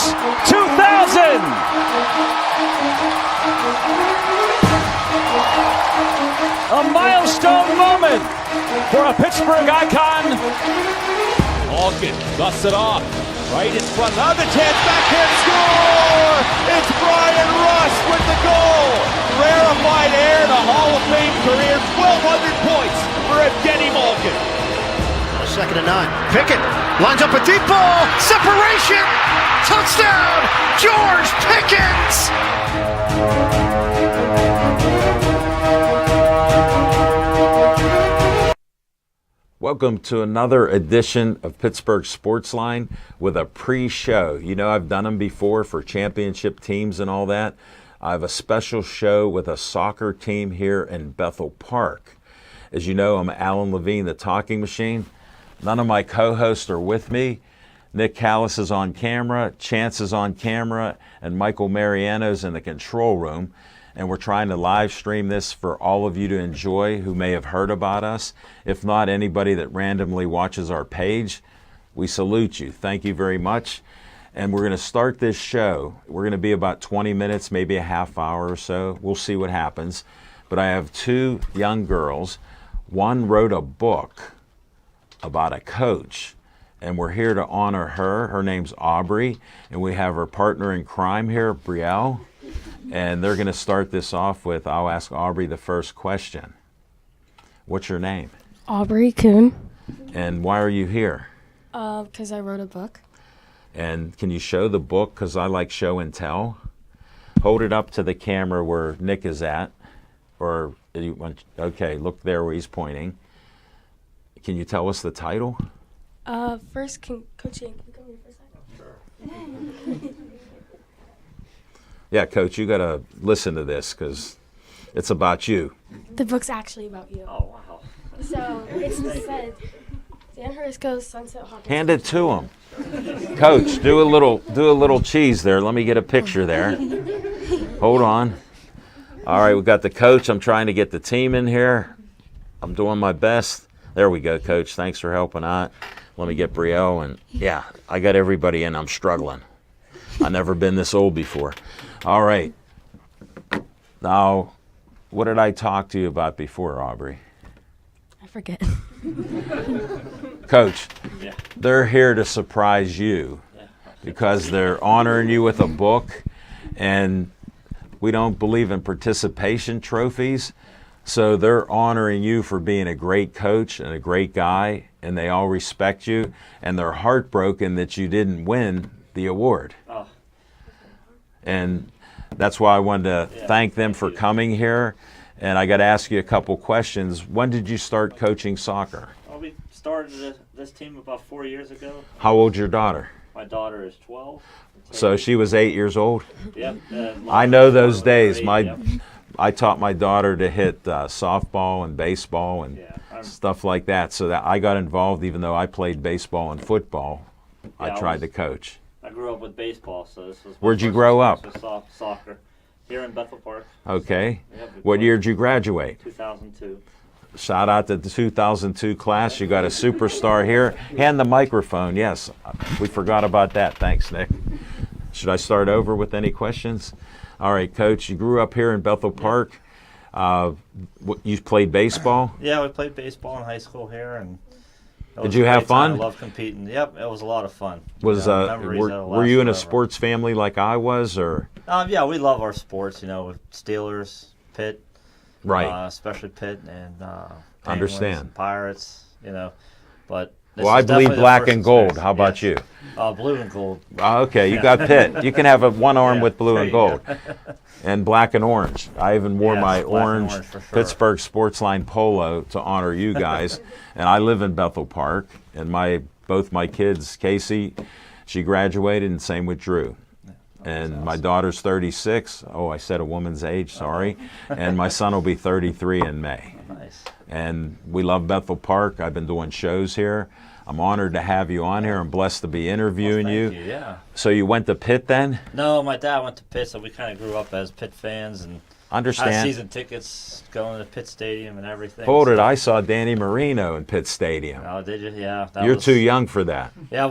2000. A milestone moment for a Pittsburgh icon. Malkin busts it off. Right in front. Another chance back here to score! It's Brian Rust with the goal. Rarefied air to Hall of Fame career. 1,200 points for Evgeny Malkin. 2nd and 9. Pickett lines up a deep ball. Separation. Touchdown. George Pickens. Welcome to another edition of Pittsburgh Sportsline with a pre-show. You know, I've done them before for championship teams and all that. I have a special show with a soccer team here in Bethel Park. As you know, I'm Alan Levine, the talking machine. None of my co-hosts are with me. Nick Callis is on camera, Chance is on camera, and Michael Mariano's in the control room. And we're trying to live stream this for all of you to enjoy who may have heard about us. If not, anybody that randomly watches our page, we salute you. Thank you very much. And we're going to start this show. We're going to be about 20 minutes, maybe a half hour or so. We'll see what happens. But I have two young girls. One wrote a book about a coach, and we're here to honor her. Her name's Aubrey, and we have her partner in crime here, Brielle. And they're going to start this off with, I'll ask Aubrey the first question. What's your name? Aubrey Kuhn. And why are you here? Because I wrote a book. And can you show the book? Because I like show and tell. Hold it up to the camera where Nick is at. Or, okay, look there where he's pointing. Can you tell us the title? First, Coach Ian, can you come here for a second? Sure. Yeah, Coach, you got to listen to this because it's about you. The book's actually about you. Oh, wow. So it's said Dan Herisko's Sunset Hawkins. Hand it to him. Coach, do a little cheese there. Let me get a picture there. Hold on. All right, we got the coach. I'm trying to get the team in here. I'm doing my best. There we go, Coach. Thanks for helping out. Let me get Brielle. And, yeah, I got everybody in. I'm struggling. I've never been this old before. All right. Now, what did I talk to you about before, Aubrey? I forget. Coach, Yeah. they're here to surprise you because they're honoring you with a book, and we don't believe in participation trophies, so they're honoring you for being a great coach and a great guy, and they all respect you, and they're heartbroken that you didn't win the award. Oh. And that's why I wanted to thank them for coming here. And I got to ask you a couple questions. When did you start coaching soccer? Well, we started this team about 4 years ago. How old's your daughter? My daughter is 12. So she was 8 years old? Yep. I know those days. Yep. I taught my daughter to hit softball and baseball and stuff like that. So that I got involved, even though I played baseball and football. I tried to coach. I grew up with baseball, so this was. Where'd you grow up? Soccer, here in Bethel Park. Okay. Yep, What year did you graduate? 2002. Shout out to the 2002 class. You got a superstar here. Hand the microphone. Yes, we forgot about that. Thanks, Nick. Should I start over with any questions? All right, Coach, you grew up here in Bethel Park. You played baseball? Yeah, we played baseball in high school here, and did you have fun? I love competing. Yep, it was a lot of fun. Were you in a sports family like I was, or? Yeah, we love our sports. You know, Steelers, Pitt, right? Especially Pitt and Understand and Pirates. You know, but well, I bleed black and gold. How about you? Blue and gold. Okay, you got Pitt. You can have one arm with blue and gold. And black and orange. I even wore my orange Pittsburgh Sportsline polo to honor you guys. And I live in Bethel Park. And both my kids, Casey, she graduated, and same with Drew. And awesome. My daughter's 36. Oh, I said a woman's age, sorry. And my son will be 33 in May. Nice. And we love Bethel Park. I've been doing shows here. I'm honored to have you on here. I'm blessed to be interviewing you. Thank you. Yeah. So you went to Pitt then? No, my dad went to Pitt, so we kind of grew up as Pitt fans and understand. had season tickets going to Pitt Stadium and everything. Hold it, I saw Danny Marino in Pitt Stadium. Oh, did you? Yeah. You're too young for that. Yeah,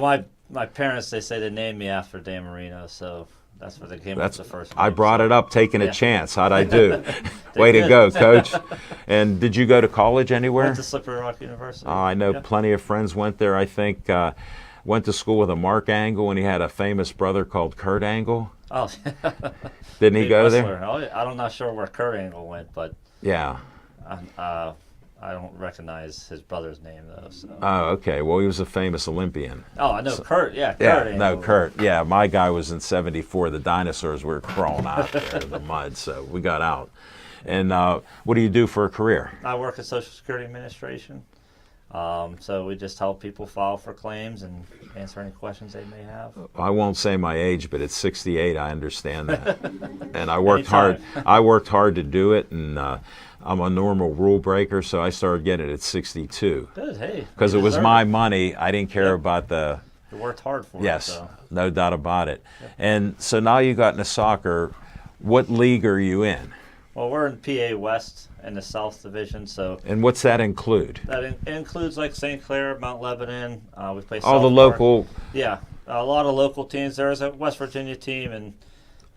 My parents, they say they named me after Dan Marino, so that's where they came up with the first name. I brought it up, taking a Yeah. chance. How'd I do? Way to did. go, Coach. And did you go to college anywhere? Went to Slippery Rock University. I know Yeah. plenty of friends went there. I think went to school with a Mark Angle, and he had a famous brother called Kurt Angle. Oh, Didn't he big go wrestler. there? Oh, I'm not sure where Kurt Angle went, but Yeah. I don't recognize his brother's name though. So. Oh, okay. Well, he was a famous Olympian. Oh, I know Kurt. Yeah, Kurt. Yeah, no, Angle. Kurt. Yeah, my guy was in '74. The dinosaurs were crawling out there in the mud, so we got out. And what do you do for a career? I work at Social Security Administration. So we just help people file for claims and answer any questions they may have. I won't say my age, but it's 68. I understand that, and I worked Anytime. hard. I worked hard to do it, and I'm a normal rule breaker, so I started getting it at 62 Good. Hey. because you it was deserve my money. I didn't care Yep. about the. You worked hard for it. Yes, So. no doubt about it. And so now you got into soccer. What league are you in? Well, we're in PA West in the South Division, so And what's that include? that includes like St. Clair, Mount Lebanon. We play All the South Park. local. Yeah, a lot of local teams. There's a West Virginia team, and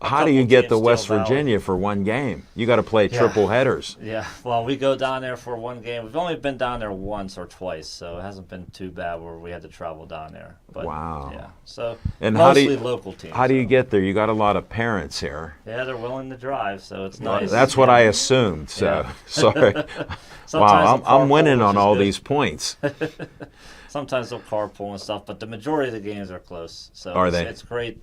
How do couple you get teams, to West Steel Valley. Virginia for one game? You got to play Yeah. triple headers. yeah. Well, we go down there for one game. We've only been down there once or twice, so it hasn't been too bad where we had to travel down there. But, Wow. Yeah. So And how do mostly you- local teams. How do you so. get there? You got a lot of parents here. Yeah, they're willing to drive, so it's nice. That's what I Yeah. assumed. So Yeah. sorry. Sometimes Wow, they'll I'm winning carpool, on which is all good. these points. Sometimes they'll carpool and stuff, but the majority of the games are close. So Are it's, they? it's great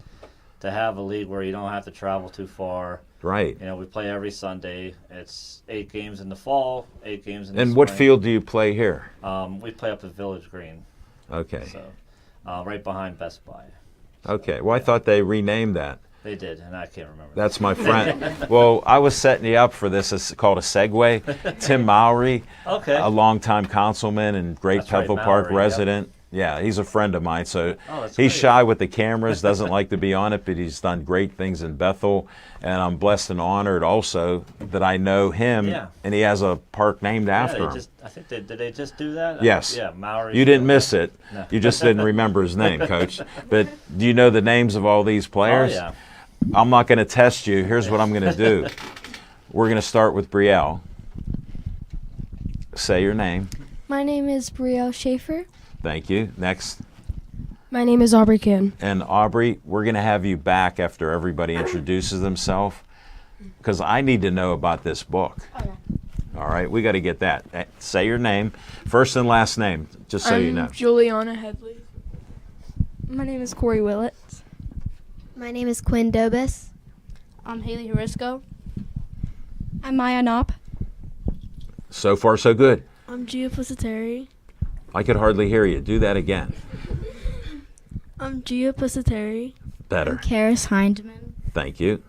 to have a league where you don't have to travel too far. Right. You know, we play every Sunday. It's 8 games in the fall, 8 games in the And spring. what field do you play here? We play up at Village Green, Okay. so right behind Best Buy. Okay. Well, I thought they renamed that. They did, and I can't remember. That's my friend. Well, I was setting you up for this. It's called a segue. Tim Mowry, Okay. a longtime councilman and great That's right, Bethel Park Mowry, yep. resident. Yeah, he's a friend of mine. So Oh, that's he's great. shy with the cameras, doesn't like to be on it, but he's done great things in Bethel. And I'm blessed and honored also that I know him, Yeah. and he has a park named Yeah, after they him. just, I think did they just do that? Yes. Yeah, Mowry. You didn't Field. miss it. No. You just didn't remember his name, Coach. But do you know the names of all these Oh, players? yeah. I'm not going to test you. Here's what I'm going to do. We're going to start with Brielle. Say your name. My name is Brielle Schaefer. Thank you. Next. My name is Aubrey Can. And Aubrey, we're going to have you back after everybody introduces themselves because I need to know about this book. Okay. All right, we got to get that. Say your name, first and last name, just so you know. Juliana Headley. My name is Corey Willett. My name is Quinn Dobus. I'm Haley Herisko. I'm Maya Knopp. So far, so good. I'm Gia Pusateri. I could hardly hear you. Do that again. I'm Gia Pusateri. Better. Karis Hindman. Thank you.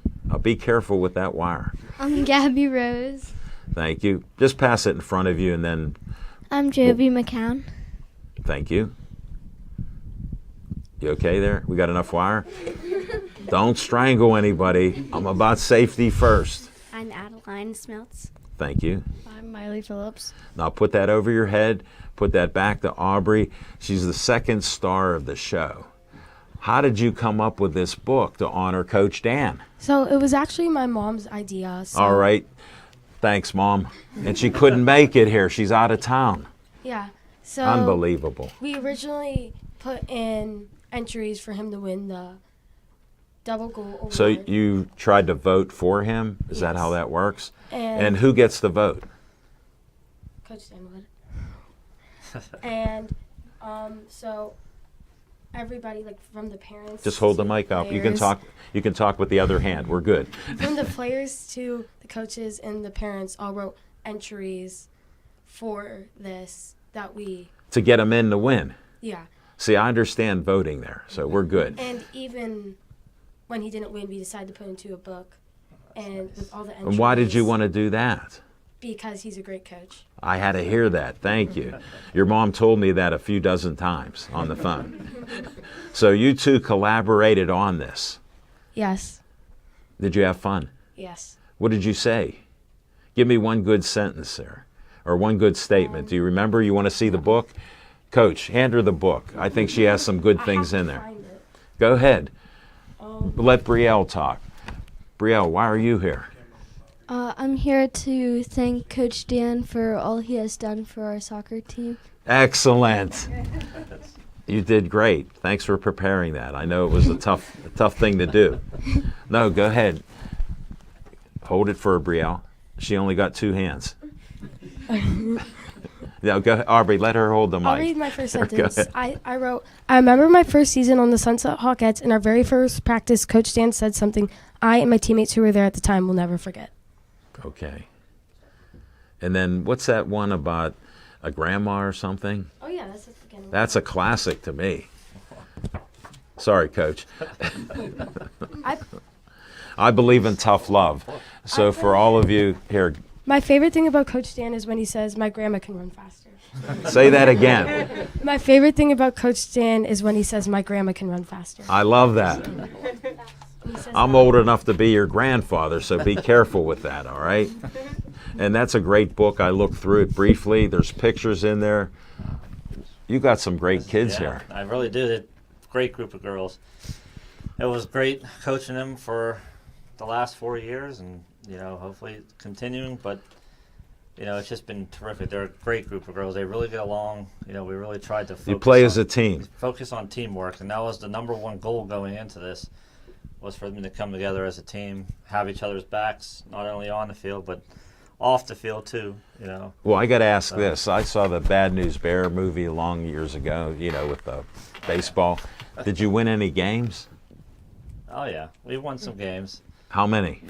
Be careful with that wire. I'm Gabby Rose. Thank you. Just pass it in front of you and then I'm Joby McCown. thank you. You okay there? We got enough wire? Don't strangle anybody. I'm about safety first. I'm Adeline Smeltz. Thank you. I'm Miley Phillips. Now put that over your head. Put that back to Aubrey. She's the second star of the show. How did you come up with this book to honor Coach Dan? So it was actually my mom's idea. So, All right. Thanks, Mom. And she couldn't make it here. She's out of town. Yeah. So Unbelievable. we originally put in entries for him to win the double goal award. So you tried to vote for him? Is that how Yes. that works? and And who gets the vote? Coach Dan would. And so everybody, like from the parents. Just hold the to mic up. You can players- talk. You can talk with the other hand. We're good. From the players to the coaches and the parents all wrote entries for this that we, To get them in to win. yeah. See, I understand voting there, so we're good. And even when he didn't win, we decided to put into a book. And with all the entries. And why did you want to do that? Because he's a great coach. I had to hear that. Thank you. Your mom told me that a few dozen times on the phone. So you two collaborated on this. Yes. Did you have fun? Yes. What did you say? Give me one good sentence there, or one good statement. Do you remember? You want to see the book? Coach, hand her the book. I think she has some good things in there. Find it. Go ahead. Let Brielle talk. Brielle, why are you here? I'm here to thank Coach Dan for all he has done for our soccer team. Excellent. You did great. Thanks for preparing that. I know it was a tough thing to do. No, go ahead. Hold it for Brielle. She only got 2 hands. No, go ahead. Aubrey, let her hold the mic. I'll read my first Go sentence. ahead. I wrote, I remember my first season on the Sunset Hawkettes. In our very first practice, Coach Dan said something I and my teammates who were there at the time will never forget. Okay. And then what's that one about a grandma or something? Oh, yeah, that's at the beginning. That's a classic to me. Sorry, Coach. I believe in tough love. So for all of you here, My favorite thing about Coach Dan is when he says, my grandma can run faster. say that again. My favorite thing about Coach Dan is when he says, my grandma can run faster. I love that. He says I'm that. old enough to be your grandfather, so be careful with that, all right? And that's a great book. I looked through it briefly. There's pictures in there. You got some great kids here. I really do. They're a great group of girls. It was great coaching them for the last 4 years, and hopefully continuing. But it's just been terrific. They're a great group of girls. They really get along. We really tried to You play as a team. focus on teamwork, and that was the number one goal going into this, was for them to come together as a team, have each other's backs, not only on the field but off the field too. Well, I got to ask this. I saw the Bad News Bear movie long years ago, with the baseball. Did you win any games? Oh yeah, we won some games. How many?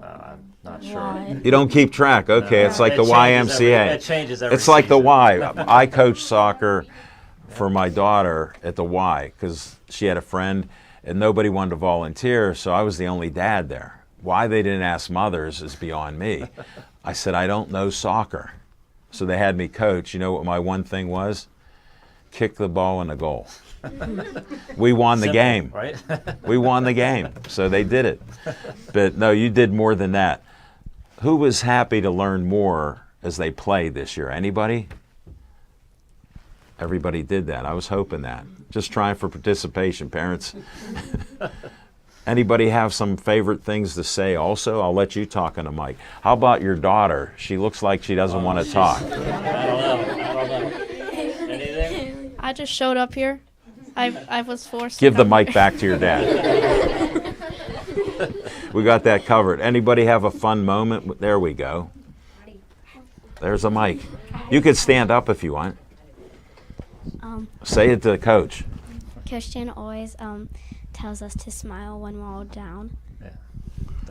I'm not sure. You don't keep track. Okay, it's like the YMCA. It changes every It's like the season. Y. I coached soccer for my daughter at the Y because she had a friend and nobody wanted to volunteer, so I was the only dad there. Why they didn't ask mothers is beyond me. I said, I don't know soccer. So they had me coach. You know what my one thing was? Kick the ball in the goal. We won the Simple, game. right? We won the game. So they did it. But no, you did more than that. Who was happy to learn more as they played this year? Anybody? Everybody did that. I was hoping that. Just trying for participation, parents. Anybody have some favorite things to say also? I'll let you talk on the mic. How about your daughter? She looks like she doesn't want to talk. I don't know. Anything? I just showed up here. I was forced. Give to the come mic here. back to your dad. We got that covered. Anybody have a fun moment? There we go. There's a mic. You could stand up if you want. Say it to the coach. Coach Dan always tells us to smile when we're all down.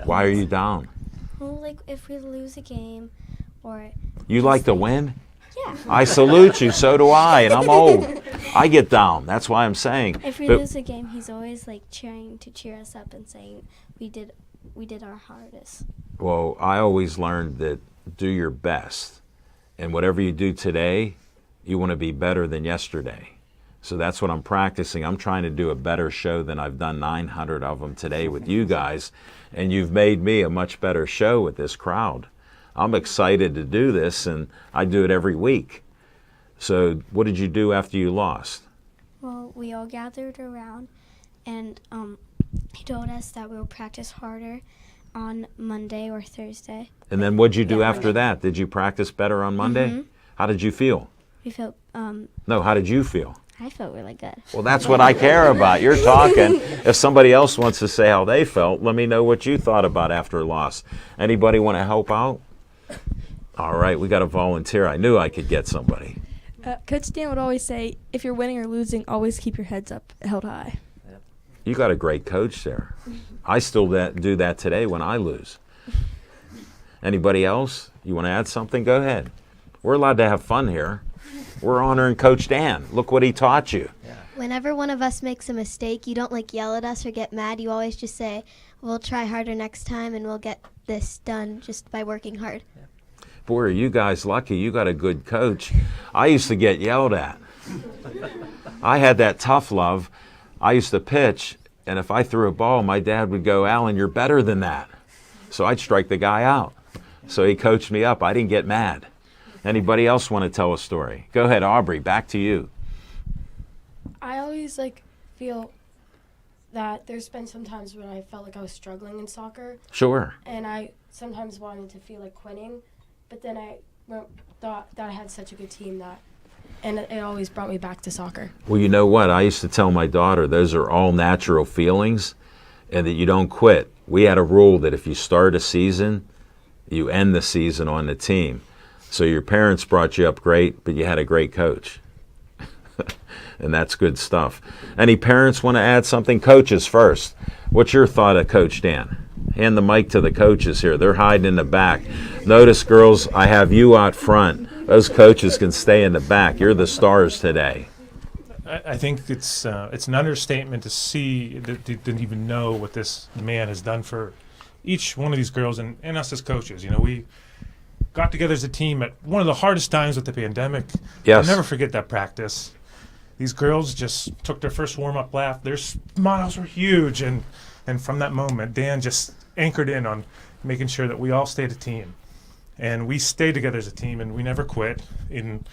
Why are you down? Well, like if we lose a game or You like to win? yeah, I salute you. So do I, and I'm old. I get down. That's why I'm saying. if we But lose a game, he's always like trying to cheer us up and saying we did our hardest. Well, I always learned that do your best. And whatever you do today, you want to be better than yesterday. So that's what I'm practicing. I'm trying to do a better show than I've done 900 of them today with you guys. And you've made me a much better show with this crowd. I'm excited to do this, and I do it every week. So what did you do after you lost? Well, we all gathered around, and he told us that we'll practice harder on Monday or Thursday. And then what'd you do Yeah. after that? Did you practice better on Monday? Mhm. How did you feel? We felt No, how did you feel? I felt really good. Well, that's what I care about. You're talking. If somebody else wants to say how they felt, let me know what you thought about after a loss. Anybody want to help out? All right, we got a volunteer. I knew I could get somebody. Coach Dan would always say, if you're winning or losing, always keep your heads up, held high. You got a great coach there. I still do that today when I lose. Anybody else? You want to add something? Go ahead. We're allowed to have fun here. We're honoring Coach Dan. Look what he taught you. Whenever one of us makes a mistake, you don't yell at us or get mad. You always just say, we'll try harder next time and we'll get this done just by working hard. Boy, are you guys lucky. You got a good coach. I used to get yelled at. I had that tough love. I used to pitch, and if I threw a ball, my dad would go, Alan, you're better than that. So I'd strike the guy out. So he coached me up. I didn't get mad. Anybody else want to tell a story? Go ahead, Aubrey, back to you. I always feel that there's been some times when I felt like I was struggling in soccer, Sure. and I sometimes wanted to feel like quitting, but then I thought that I had such a good team and it always brought me back to soccer. Well, you know what? I used to tell my daughter those are all natural feelings and that you don't quit. We had a rule that if you start a season, you end the season on the team. So your parents brought you up great, but you had a great coach. And that's good stuff. Any parents want to add something? Coaches first. What's your thought of Coach Dan? Hand the mic to the coaches here. They're hiding in the back. Notice, girls, I have you out front. Those coaches can stay in the back. You're the stars today. I think it's an understatement to see that they didn't even know what this man has done for each one of these girls and us as coaches. You know, we got together as a team at one of the hardest times with the pandemic. Yes. I'll never forget that practice. These girls just took their first warm-up lap. Their smiles were huge, and from that moment, Dan just anchored in on making sure that we all stayed a team. And we stayed together as a team, and we never quit. In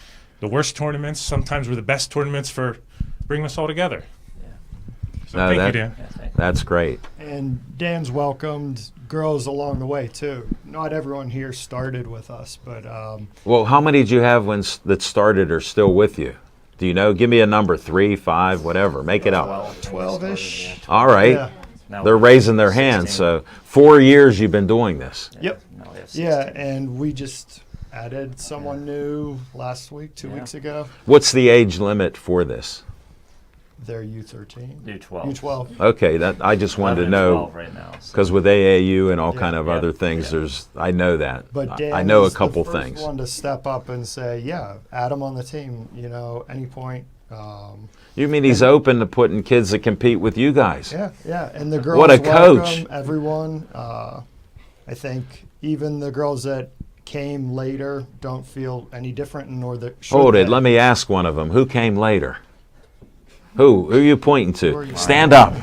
the worst tournaments, sometimes were the best tournaments for bringing us all together. So thank you, Dan. That's great. And Dan's welcomed girls along the way, too. Not everyone here started with us, but... Well, how many did you have that started or still with you? Do you know? Give me a number, 3, 5, whatever. Make it up. 12-ish. All right. Yeah. They're raising their hands. So 4 years you've been doing this. Yep. Yeah, and we just added someone new last week, 2 weeks ago. What's the age limit for this? They're U13. U12. U12. Okay, that I just wanted to know because with AAU and all kind of other things, I know that. But Dan I know a is couple the first things. one to step up and say, yeah, add him on the team. You know, any point. You mean he's open to putting kids that compete with you guys? Yeah, and the girls What a welcome coach. everyone. I think even the girls that came later don't feel any different, nor that. Hold it. Let me ask one of them. Who came later? Who are you pointing to? Stand up.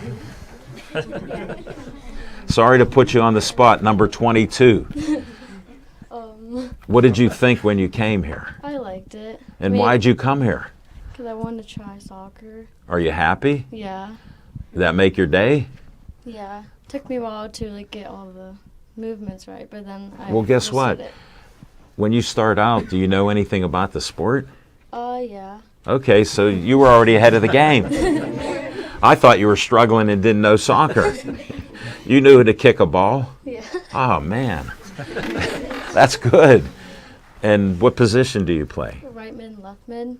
Sorry to put you on the spot, number 22. What did you think when you came here? I liked it. And why'd you come here? Because I wanted to try soccer. Are you happy? Yeah. Did that make your day? Yeah. Took me a while to get all the movements right, but then I Well, guess what? understood When you start out, do you know anything about the sport? it. Yeah. Okay, so you were already ahead of the game. I thought you were struggling and didn't know soccer. You knew how to kick a ball? Yeah. Oh, man. That's good. And what position do you play? Right mid and left mid.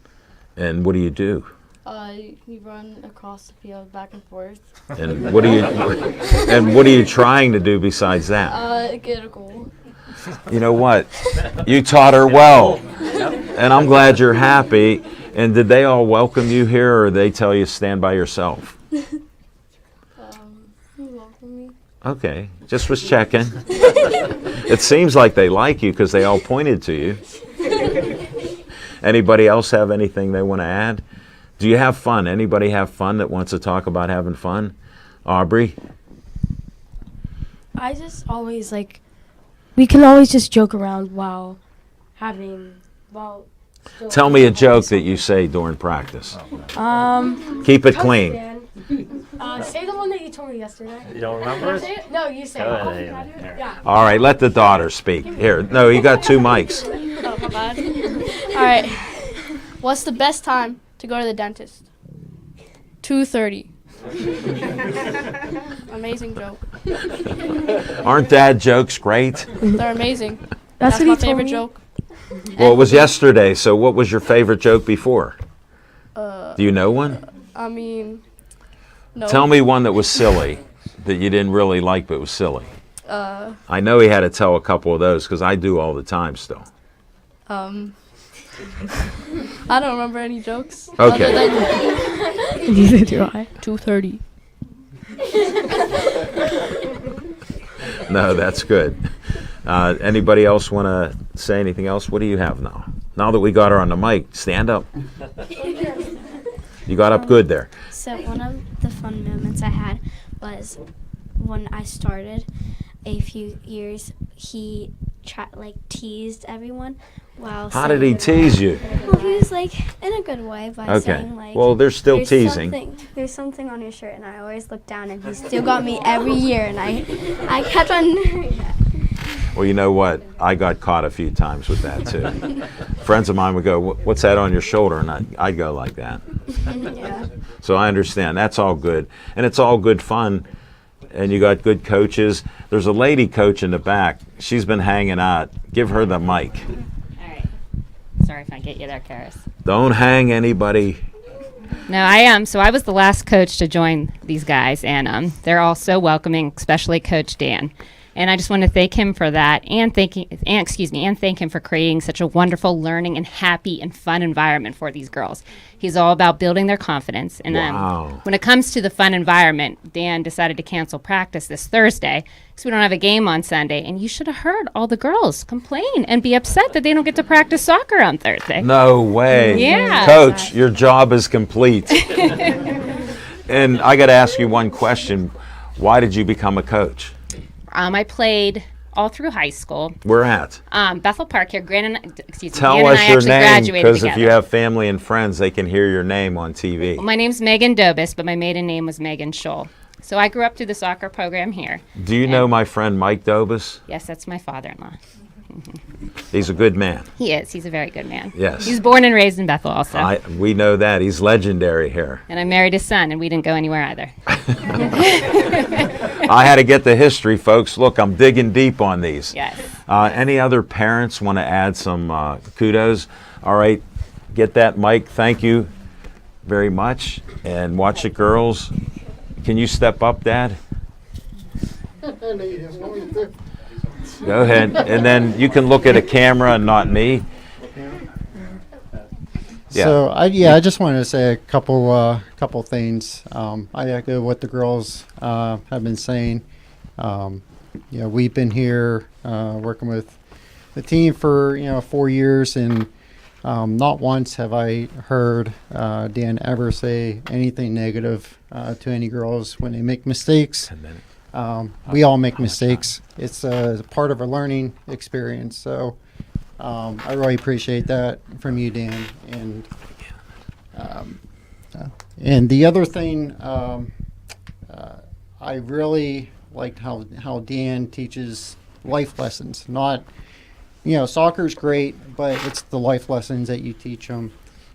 And what do you do? You run across the field back and forth. And what are you trying to do besides that? Get a goal. You know what? You taught her well. And I'm glad you're happy. And did they all welcome you here, or they tell you stand by yourself? You welcome me. Okay, just was checking. It seems like they like you because they all pointed to you. Anybody else have anything they want to add? Do you have fun? Anybody have fun that wants to talk about having fun? Aubrey? I just always we can always just joke around while Tell me a joke that you say during practice. Keep it clean. Say the one that you told me yesterday. You don't remember Say it? No, you say it. Go ahead. Yeah. All right, let the daughter speak. Here, no, you got 2 mics. Oh, my bad. All right. What's the best time to go to the dentist? 2:30. Amazing joke. Aren't dad jokes great? They're amazing. That's what my he told favorite me. joke. Well, it was yesterday, so what was your favorite joke before? Do you know one? I mean, no. Tell me one that was silly, that you didn't really like but was silly. I know he had to tell a couple of those because I do all the time still. I don't remember any jokes. Okay. Neither do I. 2:30. No, that's good. Anybody else want to say anything else? What do you have now? Now that we got her on the mic, stand up. You got up good there. So one of the fun moments I had was when I started a few years, he teased everyone Wow. How did he tease you? Well, he was like in a good way by saying like. Well, they're still teasing. There's something on your shirt, and I always look down, and he still got me every year, and I kept on. Well, you know what? I got caught a few times with that too. Friends of mine would go, "What's that on your shoulder?" And I'd go like that. Yeah. So I understand. That's all good, and it's all good fun. And you got good coaches. There's a lady coach in the back. She's been hanging out. Give her the mic. All right. Sorry if I get you there, Karis. Don't hang anybody. No, I am. So I was the last coach to join these guys, and they're all so welcoming, especially Coach Dan. And I just want to thank him for that, and thank him for creating such a wonderful, learning, and happy and fun environment for these girls. He's all about building their confidence. And when it comes to the fun environment, Dan decided to cancel practice this Thursday because we don't have a game on Sunday. And you should have heard all the girls complain and be upset that they don't get to practice soccer on Thursday. No way. Yeah. Coach, your job is complete. And I got to ask you one question. Why did you become a coach? I played all through high school. Where at? Bethel Park here. Tell us your name, because if you have family and friends, they can hear your name on TV. Well, my name's Megan Dobis, but my maiden name was Megan Scholl. So I grew up through the soccer program here. Do you know my friend Mike Dobis? Yes, that's my father-in-law. He's a good man. He is. He's a very good man. Yes. He's born and raised in Bethel also. We know that. He's legendary here. And I married his son, and we didn't go anywhere either. I had to get the history, folks. Look, I'm digging deep on these. Yes. Any other parents want to add some kudos? All right, get that mic. Thank you very much. And watch it, girls. Can you step up, Dad? Go ahead. And then you can look at a camera and not me. Yeah. So I just wanted to say a couple things. I echo what the girls have been saying. We've been here working with the team for 4 years, and not once have I heard Dan ever say anything negative to any girls when they make mistakes. We all make mistakes. It's a part of a learning experience. So I really appreciate that from you, Dan. And the other thing, I really liked how Dan teaches life lessons. Not, soccer's great, but it's the life lessons that you teach them.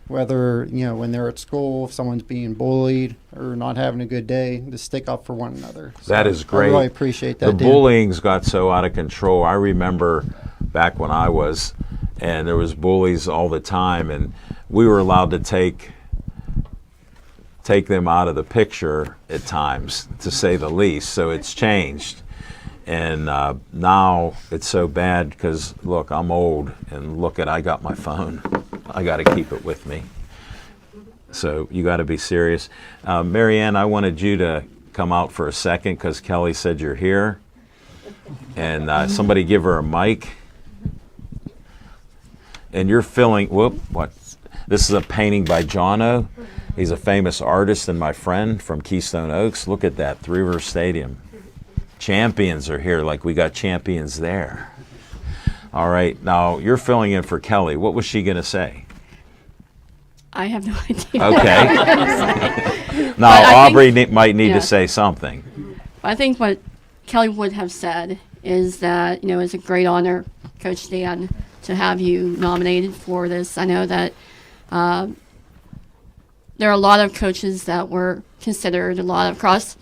Whether, when they're at school, if someone's being bullied or not having a good day, to stick up for one another. So that is great. I really appreciate that, The Dan. bullying's got so out of control. I remember back when I was, and there was bullies all the time, and we were allowed to take them out of the picture at times, to say the least. So it's changed. And now it's so bad because, look, I'm old, and I got my phone. I got to keep it with me. So you got to be serious. Marianne, I wanted you to come out for a second because Kelly said you're here. And somebody give her a mic. And you're filling, what? This is a painting by Jono. He's a famous artist and my friend from Keystone Oaks. Look at that, Three River Stadium. Champions are here, like we got champions there. All right, now you're filling in for Kelly. What was she going to say? I have no idea. Okay. Now, Aubrey might need to say something. I think what Kelly would have said is that, it's a great honor, Coach Dan, to have you nominated for this. I know that there are a lot of coaches that were considered, a lot across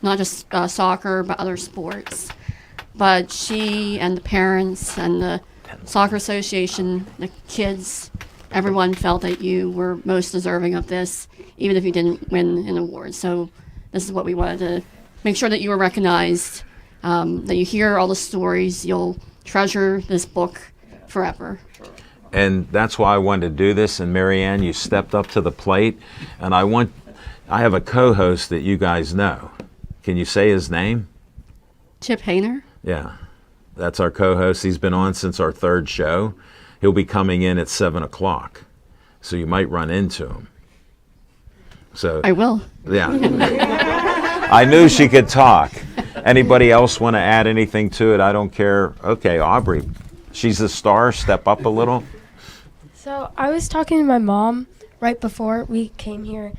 not just soccer, but other sports. But she and the parents and the soccer association, the kids, everyone felt that you were most deserving of this, even if you didn't win an award. So this is what we wanted to make sure that you were recognized, that you hear all the stories, you'll treasure this book forever. And that's why I wanted to do this. And Marianne, you stepped up to the plate. And I have a co-host that you guys know. Can you say his name? Chip Hayner? Yeah, that's our co-host. He's been on since our third show. He'll be coming in at 7 o'clock, so you might run into him. So I will. Yeah. I knew she could talk. Anybody else want to add anything to it? I don't care. Okay, Aubrey, she's the star. Step up a little. So I was talking to my mom right before we came here,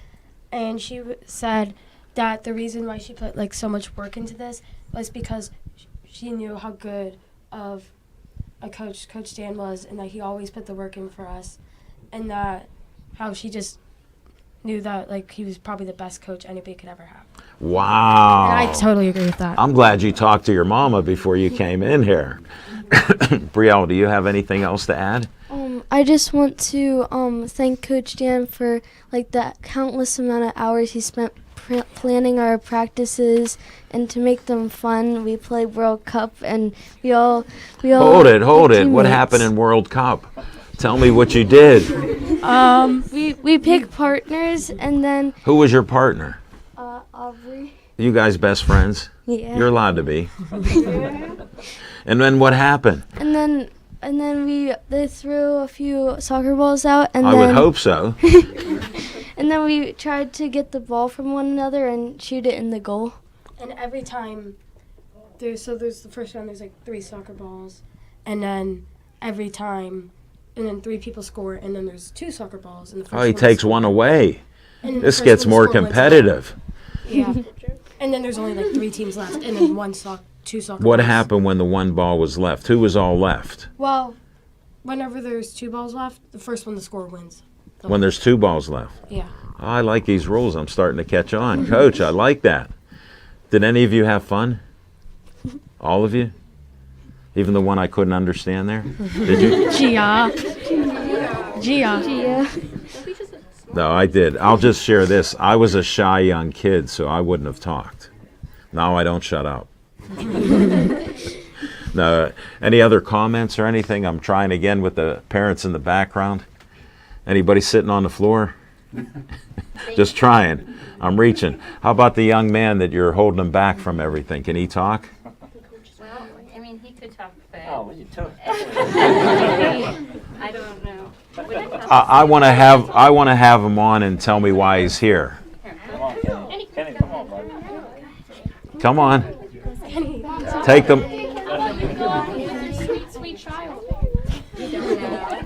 and she said that the reason why she put like so much work into this was because she knew how good of a coach Dan was, and that he always put the work in for us, and that how she just knew that like he was probably the best coach anybody could ever have. Wow. And I totally agree with that. I'm glad you talked to your mama before you came in here. Brielle, do you have anything else to add? I just want to thank Coach Dan for like the countless amount of hours he spent planning our practices and to make them fun. We played World Cup and we all Hold it. What teammates. happened in World Cup? Tell me what you did. We picked partners and then Who was your partner? Aubrey. You guys best friends? Yeah. You're allowed to be. And then what happened? And then they threw a few soccer balls out and I would hope so. And then we tried to get the ball from one another and shoot it in the goal. And every time there's the first round, there's like 3 soccer balls, and then every time, and then 3 people score, and then there's 2 soccer balls. And the first He takes one away. And then the This first gets one to more score wins. competitive. Yeah. And then there's only like 3 teams left, and then 2 soccer What balls. happened when the one ball was left? Who was all left? Well, whenever there's 2 balls left, the first one to score wins. When there's 2 balls left? Yeah. Oh, I like these rules. I'm starting to catch on. Coach, I like that. Did any of you have fun? All of you? Even the one I couldn't understand there? Did you? Gia. No, I did. I'll just share this. I was a shy young kid, so I wouldn't have talked. Now I don't shut up. No. Any other comments or anything? I'm trying again with the parents in the background. Anybody sitting on the floor? Just trying. I'm reaching. How about the young man that you're holding him back from everything? Can he talk? Well, I mean, he could talk, but you took. I don't know. I want to have him on and tell me why he's here. Come on, Kenny. Kenny, come on, bud. Come on. Take them. Sweet child.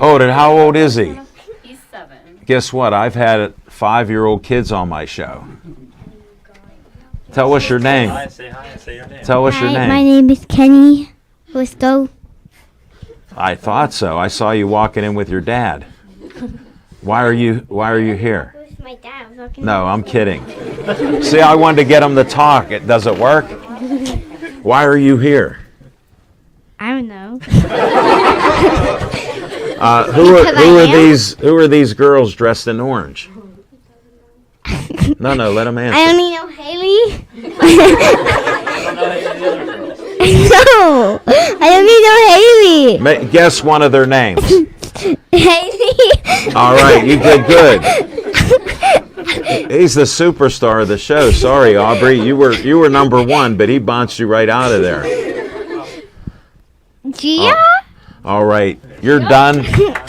Oh, then how old is he? He's 7. Guess what? I've had 5-year-old kids on my show. Tell us your name. Hi, say hi and say your name. Tell us your Hi, name. my name is Kenny Herisko. I thought so. I saw you walking in with your dad. Why are you here? Who's my dad? I was walking No, I'm kidding. See, I wanted to get him to talk. Does it work? Why are you here? I don't know. Who are these girls dressed in orange? No, let them answer. I only know Haley. No, I only know Haley. Guess one of their names. Haley. All right, you did good. He's the superstar of the show. Sorry, Aubrey, you were number 1, but he bounced you right out of there. Gia. All right, you're done.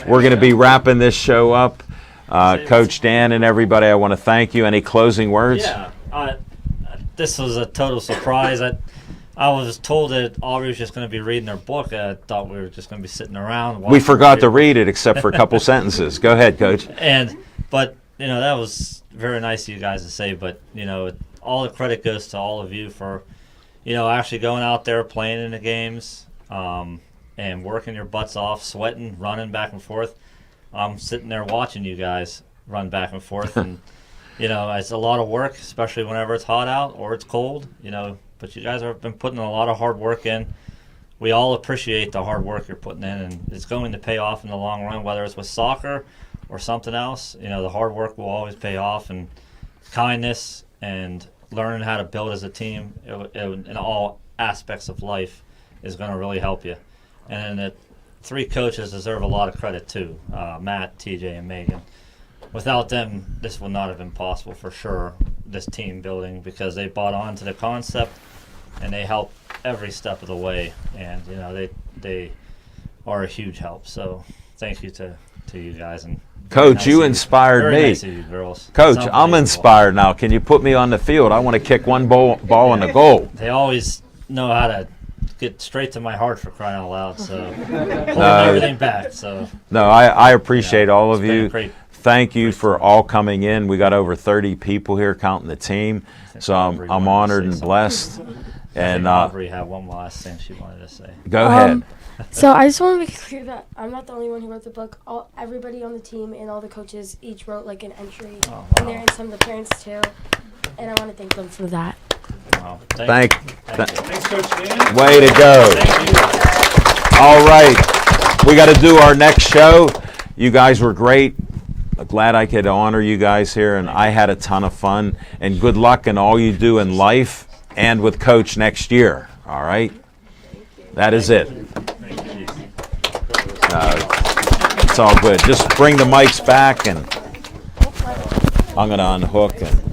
We're going to be wrapping this show up. Coach Dan and everybody, I want to thank you. Any closing words? Yeah, this was a total surprise. I was told that Aubrey was just going to be reading her book. I thought we were just going to be sitting around. We forgot to read it except for a couple sentences. Go ahead, Coach. But that was very nice of you guys to say. But all the credit goes to all of you for, actually going out there, playing in the games, and working your butts off, sweating, running back and forth. I'm sitting there watching you guys run back and forth, and it's a lot of work, especially whenever it's hot out or it's cold. But you guys have been putting a lot of hard work in. We all appreciate the hard work you're putting in, and it's going to pay off in the long run, whether it's with soccer or something else. The hard work will always pay off, and kindness and learning how to build as a team in all aspects of life is going to really help you. And the 3 coaches deserve a lot of credit too, Matt, TJ, and Megan. Without them, this would not have been possible for sure, this team building, because they bought on to the concept and they helped every step of the way. And, they are a huge help. So thank you to you guys. And Coach, you inspired very me. Nice of you girls. Coach, It's I'm unbelievable. inspired now. Can you put me on the field? I want to kick one ball in the goal. They always know how to get straight to my heart, for crying out loud. So holding everything back. So no, I appreciate all of it's been a you. great- Thank you for all coming in. We got over 30 people here counting the team, so Aubrey I'm wanted to honored say and something. blessed. And Aubrey had one last thing she wanted to say. go ahead. So I just want to make it clear that I'm not the only one who wrote the book. Everybody on the team and all the coaches each wrote like an entry in there, and some of the parents too. And I want to thank them for that. Wow. Thank you. Thanks, Coach Dan. Way to go. All right. We got to do our next show. You guys were great. Glad I could honor you guys here, and I had a ton of fun. And good luck in all you do in life and with Coach next year. All right? That is it. It's all good. Just bring the mics back, and I'm going to unhook. And